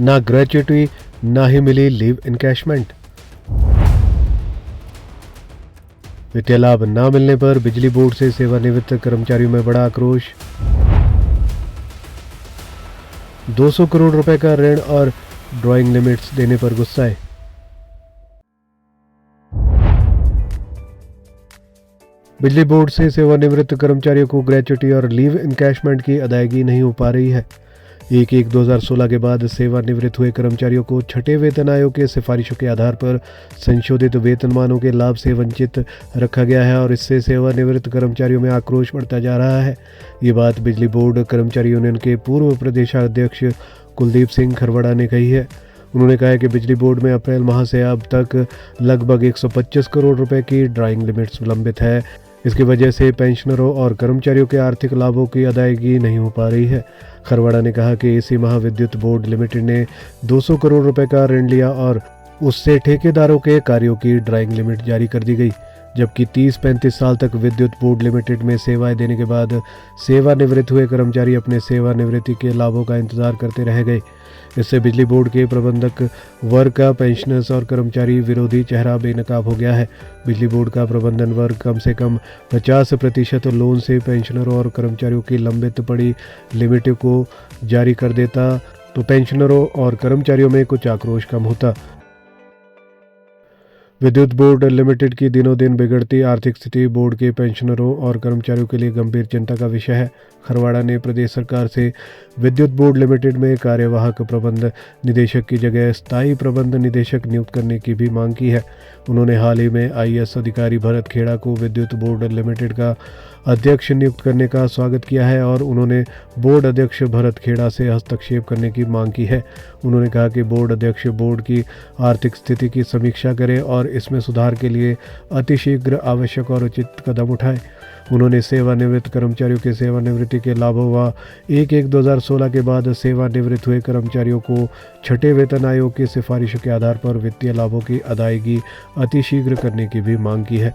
ना ग्रेच्युटी, ना ही मिली leave encashment. वित्तीय लाभ न मिलने पर बिजली बोर्ड से सेवानिवृत्त कर्मचारियों में बड़ा आक्रोश। 200 करोड़ रुपए का ऋण और ड्राइंग लिमिट्स देने पर गुस्साए। बिजली बोर्ड से सेवानिवृत्त कर्मचारियों को ग्रेच्युटी और लीव इनकैशमेंट की अदायगी नहीं हो पा रही है। 1/1/2016 के बाद सेवानिवृत्त हुए कर्मचारियों को छठे वेतन आयोग के सिफारिशों के आधार पर संशोधित वेतनमानों के लाभ से वंचित रखा गया है और इससे सेवानिवृत्त कर्मचारियों में आक्रोश बढ़ता जा रहा है। ये बात बिजली बोर्ड कर्मचारी यूनियन के पूर्व प्रदेशाध्यक्ष कुलदीप सिंह खरवड़ा ने कही है। उन्होंने कहा है कि बिजली बोर्ड में अप्रैल माह से अब तक लगभग 125 करोड़ रुपए की ड्राइंग लिमिट्स विलंबित है। इसकी वजह से पेंशनरों और कर्मचारियों के आर्थिक लाभों की अदायगी नहीं हो पा रही है। खरवड़ा ने कहा कि इसी माह विद्युत बोर्ड लिमिटेड ने 200 करोड़ रुपए का ऋण लिया और उससे ठेकेदारों के कार्यों की ड्राइंग लिमिट जारी कर दी गई, जबकि 30-35 साल तक विद्युत बोर्ड लिमिटेड में सेवाएं देने के बाद सेवानिवृत्त हुए कर्मचारी अपने सेवानिवृत्ति के लाभों का इंतजार करते रह गए। इससे बिजली बोर्ड के प्रबंधक वर्ग का पेंशनर्स और कर्मचारी विरोधी चेहरा बेनकाब हो गया है। बिजली बोर्ड का प्रबंधन वर्ग कम से कम 50% लोन से पेंशनरों और कर्मचारियों की लंबित पड़ी लिमिट को जारी कर देता तो पेंशनरों और कर्मचारियों में कुछ आक्रोश कम होता। विद्युत बोर्ड लिमिटेड की दिनों दिन बिगड़ती आर्थिक स्थिति बोर्ड के पेंशनरों और कर्मचारियों के लिए गंभीर चिंता का विषय है। खरवाड़ा ने प्रदेश सरकार से विद्युत बोर्ड लिमिटेड में कार्यवाहक प्रबंध निदेशक की जगह स्थायी प्रबंध निदेशक नियुक्त करने की भी मांग की है। उन्होंने हाल ही में आईएएस अधिकारी भरत खेड़ा को विद्युत बोर्ड लिमिटेड का अध्यक्ष नियुक्त करने का स्वागत किया है और उन्होंने बोर्ड अध्यक्ष भरत खेड़ा से हस्तक्षेप करने की मांग की है। उन्होंने कहा कि बोर्ड अध्यक्ष बोर्ड की आर्थिक स्थिति की समीक्षा करे और इसमें सुधार के लिए अतिशीघ्र आवश्यक और उचित कदम उठाए। उन्होंने सेवानिवृत्त कर्मचारियों के सेवानिवृत्ति के लाभों व 1/1/2016 के बाद सेवानिवृत्त हुए कर्मचारियों को छठे वेतन आयोग की सिफारिशों के आधार पर वित्तीय लाभों की अदायगी अतिशीघ्र करने की भी मांग की है।